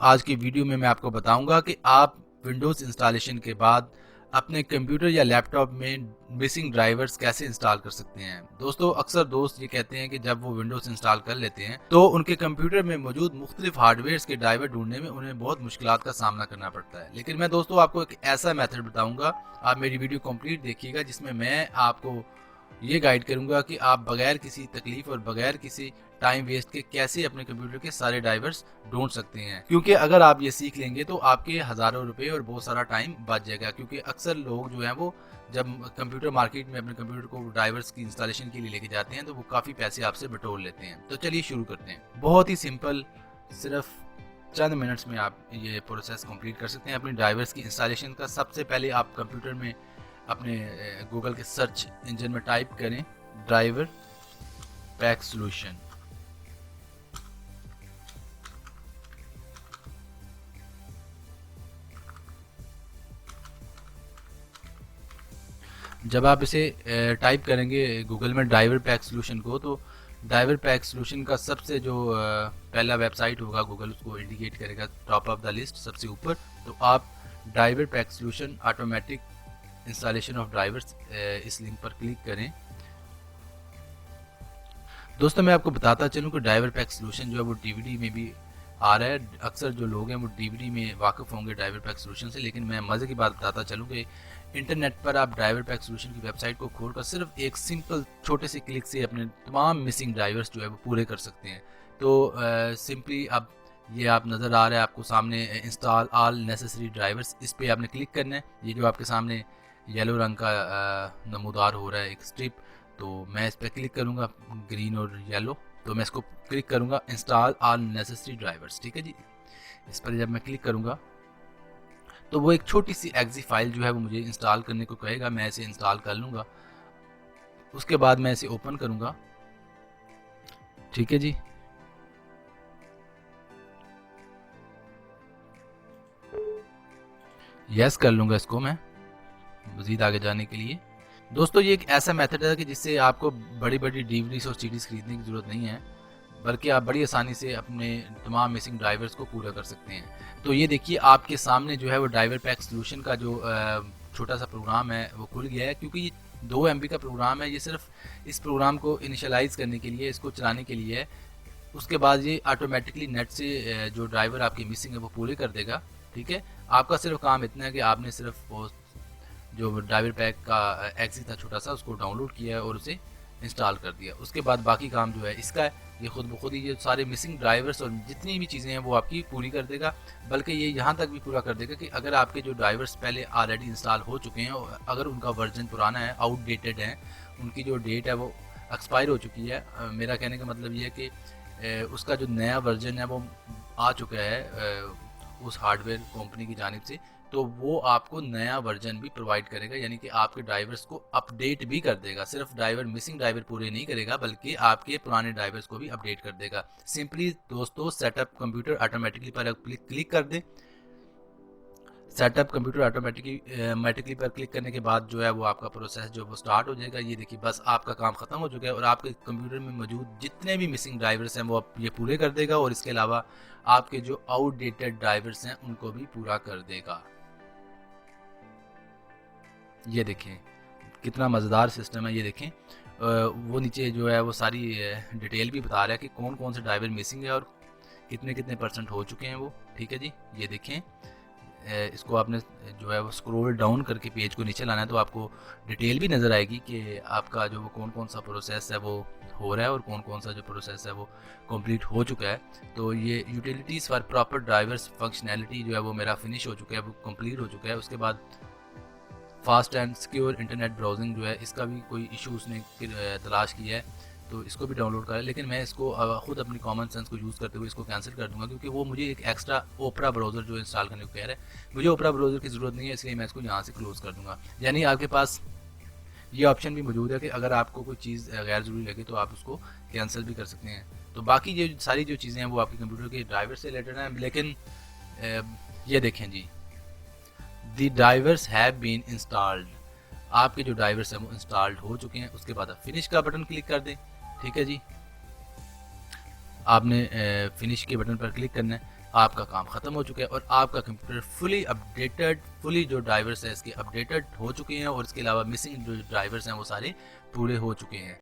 आज की वीडियो में मैं आपको बताऊंगा कि आप विंडोज़ इंस्टॉलेशन के बाद अपने कंप्यूटर या लैपटॉप में मिसिंग ड्राइवर्स कैसे इंस्टॉल कर सकते हैं। दोस्तों, अक्सर दोस्त ये कहते हैं कि जब वो विंडोज़ इंस्टॉल कर लेते हैं तो उनके कंप्यूटर में मौजूद मुख्तलिफ हार्डवेयर के ड्राइवर ढूंढने में उन्हें बहुत मुश्किलात का सामना करना पड़ता है। लेकिन मैं दोस्तों आपको एक ऐसा मेथड बताऊंगा, आप मेरी वीडियो कंप्लीट देखिएगा, जिसमें मैं आपको ये गाइड करूंगा कि आप बगैर किसी तकलीफ और बगैर किसी टाइम वेस्ट के कैसे अपने कंप्यूटर के सारे ड्राइवर्स ढूंढ सकते हैं। क्योंकि अगर आप ये सीख लेंगे तो आपके हज़ारों रुपए और बहुत सारा टाइम बच जाएगा। क्योंकि अक्सर लोग जो हैं वो जब कंप्यूटर मार्केट में अपने कंप्यूटर को ड्राइवर्स की इंस्टॉलेशन के लिए लेके जाते हैं तो वो काफ़ी पैसे आपसे बटोर लेते हैं। तो चलिए शुरू करते हैं। बहुत ही सिंपल, सिर्फ चंद मिनट्स में आप ये प्रोसेस कंप्लीट कर सकते हैं अपनी ड्राइवर्स की इंस्टॉलेशन का। सबसे पहले आप कंप्यूटर में अपने गूगल के सर्च इंजन में टाइप करें ड्राइवर पैक सॉल्यूशन। जब आप इसे टाइप करेंगे गूगल में ड्राइवर पैक सॉल्यूशन को, तो ड्राइवर पैक सॉल्यूशन का सबसे जो पहला वेबसाइट होगा गूगल उसको इंडिकेट करेगा टॉप ऑफ द लिस्ट, सबसे ऊपर। तो आप driver pack solution automatic installation of drivers इस लिंक पर क्लिक करें। दोस्तों, मैं आपको बताता चलूँ कि ड्राइवर पैक सॉल्यूशन जो है वो डीवीडी में भी आ रहा है। अक्सर जो लोग हैं वो डीवीडी में वाकिफ़ होंगे ड्राइवर पैक सॉल्यूशन से, लेकिन मैं मज़े की बात बताता चलूँ कि इंटरनेट पर आप ड्राइवर पैक सॉल्यूशन की वेबसाइट को खोलकर सिर्फ एक सिंपल छोटे से क्लिक से अपने तमाम मिसिंग ड्राइवर्स जो है वो पूरे कर सकते हैं। तो सिंपली अब ये आप नज़र आ रहा है आपको सामने, इंस्टॉल ऑल नेसेसरी ड्राइवर्स, इस पर आपने क्लिक करना है। ये जो आपके सामने येलो रंग का नमूदार हो रहा है एक स्ट्रिप, तो मैं इस पर क्लिक करूँगा, ग्रीन और येलो, तो मैं इसको क्लिक करूँगा इंस्टॉल ऑल नेसेसरी ड्राइवर्स। ठीक है जी, इस पर जब मैं क्लिक करूँगा तो वो एक छोटी सी एग्जी फाइल जो है वो मुझे इंस्टॉल करने को कहेगा। मैं इसे इंस्टॉल कर लूँगा, उसके बाद मैं इसे ओपन करूँगा। ठीक है जी, यस कर लूँगा इसको मैं मज़ीद आगे जाने के लिए। दोस्तों, ये एक ऐसा मेथड है कि जिससे आपको बड़ी बड़ी डीवीडीज और सीडीज खरीदने की ज़रूरत नहीं है, बल्कि आप बड़ी आसानी से अपने तमाम मिसिंग ड्राइवर्स को पूरा कर सकते हैं। तो ये देखिए आपके सामने जो है वो ड्राइवर पैक सॉल्यूशन का जो छोटा सा प्रोग्राम है वो खुल गया है। क्योंकि ये 2 MB का प्रोग्राम है, ये सिर्फ इस प्रोग्राम को इनिशियलाइज़ करने के लिए, इसको चलाने के लिए है। उसके बाद ये ऑटोमेटिकली नेट से जो ड्राइवर आपके मिसिंग है वो पूरे कर देगा। ठीक है, आपका सिर्फ काम इतना है कि आपने सिर्फ वो जो ड्राइवर पैक का एक्सी था छोटा सा, उसको डाउनलोड किया है और उसे इंस्टॉल कर दिया। उसके बाद बाकी काम जो है इसका है, ये खुद ब खुद ही ये सारे मिसिंग ड्राइवर्स और जितनी भी चीज़ें हैं वो आपकी पूरी कर देगा। बल्कि ये यहाँ तक भी पूरा कर देगा कि अगर आपके जो ड्राइवर्स पहले ऑलरेडी इंस्टॉल हो चुके हैं और अगर उनका वर्जन पुराना है, आउटडेटेड है, उनकी जो डेट है वो एक्सपायर हो चुकी है, मेरा कहने का मतलब ये है कि उसका जो नया वर्जन है वो आ चुका है उस हार्डवेयर कंपनी की जानिब से, तो वो आपको नया वर्जन भी प्रोवाइड करेगा। यानी कि आपके ड्राइवर्स को अपडेट भी कर देगा। सिर्फ मिसिंग ड्राइवर पूरे नहीं करेगा, बल्कि आपके पुराने ड्राइवर्स को भी अपडेट कर देगा। सिंपली दोस्तों, सेटअप कंप्यूटर ऑटोमेटिकली पर क्लिक कर दें। सेटअप कंप्यूटर ऑटोमेटिकली पर क्लिक करने के बाद जो है वो आपका प्रोसेस जो वो स्टार्ट हो जाएगा। ये देखिए बस आपका काम ख़त्म हो चुका है और आपके कंप्यूटर में मौजूद जितने भी मिसिंग ड्राइवर्स हैं वो आप ये पूरे कर देगा, और इसके अलावा आपके जो आउटडेटेड ड्राइवर्स हैं उनको भी पूरा कर देगा। ये देखें कितना मज़ेदार सिस्टम है। ये देखें वो नीचे जो है वो सारी डिटेल भी बता रहा है कि कौन कौन से ड्राइवर मिसिंग है और कितने कितने % हो चुके हैं वो। ठीक है जी, ये देखें इसको आपने जो है वो स्क्रॉल डाउन करके पेज को नीचे लाना है तो आपको डिटेल भी नज़र आएगी कि आपका जो वो कौन कौन सा प्रोसेस है वो हो रहा है और कौन कौन सा जो प्रोसेस है वो कंप्लीट हो चुका है। तो ये utilities for proper drivers functionality जो है वो मेरा फिनिश हो चुका है, वो कंप्लीट हो चुका है। उसके बाद fast and secure internet browsing जो है इसका भी कोई इशू उसने तलाश किया है, तो इसको भी डाउनलोड करें। लेकिन मैं इसको खुद अपनी कॉमन सेंस को यूज़ करते हुए इसको कैंसिल कर दूंगा, क्योंकि वो मुझे एक एक्स्ट्रा ओपरा ब्राउज़र जो इंस्टॉल करने को कह रहा है। मुझे ओपरा ब्राउज़र की ज़रूरत नहीं है, इसलिए मैं इसको यहाँ से क्लोज़ कर दूंगा। यानी आपके पास ये ऑप्शन भी मौजूद है कि अगर आपको कोई चीज़ गैर ज़रूरी लगे तो आप उसको कैंसिल भी कर सकते हैं। तो बाकी ये सारी जो चीज़ें हैं वो आपके कंप्यूटर के ड्राइवर से रिलेटेड हैं। लेकिन ये देखें जी, दी ड्राइवर्स हैव बीन इंस्टॉल्ड, आपके जो ड्राइवर्स हैं वो इंस्टॉल्ड हो चुके हैं। उसके बाद आप फिनिश का बटन क्लिक कर दें। ठीक है जी, आपने फिनिश के बटन पर क्लिक करना है। आपका काम ख़त्म हो चुका है और आपका कंप्यूटर फुली अपडेटेड, फुली जो ड्राइवर्स है इसके अपडेटेड हो चुके हैं और इसके अलावा मिसिंग जो ड्राइवर्स हैं वो सारे पूरे हो चुके हैं।